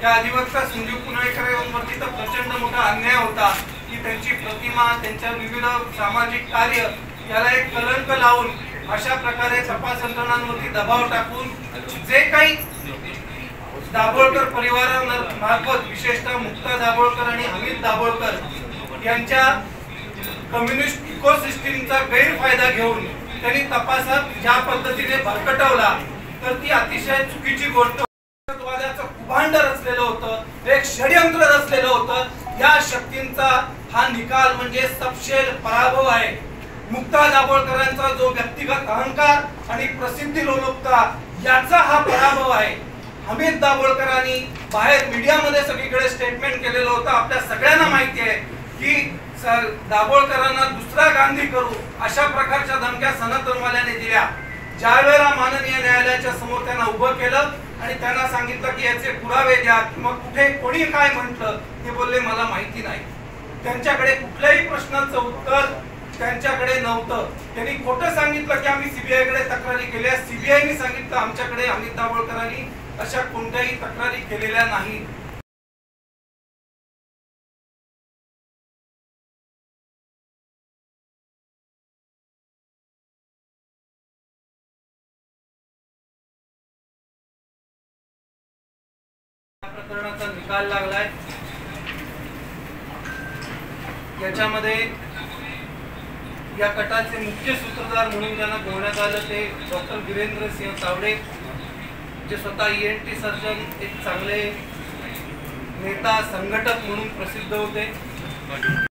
या अधिवक्ता संजीव पुनाळेकर यांवरती तर प्रचंड मोठा अन्याय होता की त्यांची प्रतिमा, त्यांच्या विविध सामाजिक कार्य याला एक कलंक लावून अशा प्रकारे तपास यंत्रणांवरती दबाव टाकून जे काही दाभोळकर परिवारामार्फत विशेषतः मुक्ता दाभोळकर आणि अमित दाभोळकर यांच्या कम्युनिस्ट इकोसिस्टीमचा गैरफायदा घेऊन त्यांनी तपासात ज्या पद्धतीने भरकटवला तर ती अतिशय चुकीची गोष्ट. कुभांड रचलेलं होतं, एक षड्यंत्र रचलेलं होतं. या शक्तींचा हा निकाल म्हणजे सपशेल पराभव आहे. मुक्ता दाभोळकरांचा जो व्यक्तिगत अहंकार आणि प्रसिद्धी लोलुपता याचा हा पराभव आहे. अमित दाभोळकरांनी बाहेर मीडियामध्ये सगळीकडे स्टेटमेंट केलेलं होतं. आपल्या सगळ्यांना माहिती आहे की दाभोळकरांना दुसरा गांधी करू अशा प्रकारच्या धमक्या सनातनवाल्याने दिल्या. ज्या वेळेला माननीय न्यायालयाच्या समोर त्यांना उभं केलं आणि त्यांना सांगितलं की याचे पुरावे द्या किंवा कुठे कोणी काय म्हटलं, ते बोलले मला माहिती नाही. त्यांच्याकडे कुठल्याही प्रश्नाचं उत्तर त्यांच्याकडे नव्हतं. त्यांनी खोटं सांगितलं की आम्ही सीबीआय कडे तक्रारी केल्या. सीबीआयने सांगितलं आमच्याकडे अमित दाभोळकरांनी अशा कोणत्याही तक्रारी केलेल्या नाहीत. प्रकरणाचा निकाल लागलाय. याच्यामध्ये या कटाचे मुख्य सूत्रधार म्हणून ज्यांना गौरवण्यात आलं ते डॉक्टर वीरेंद्र सिंह तावडे, जे स्वतः ENT सर्जन, एक चांगले नेता, संघटक म्हणून प्रसिद्ध होते.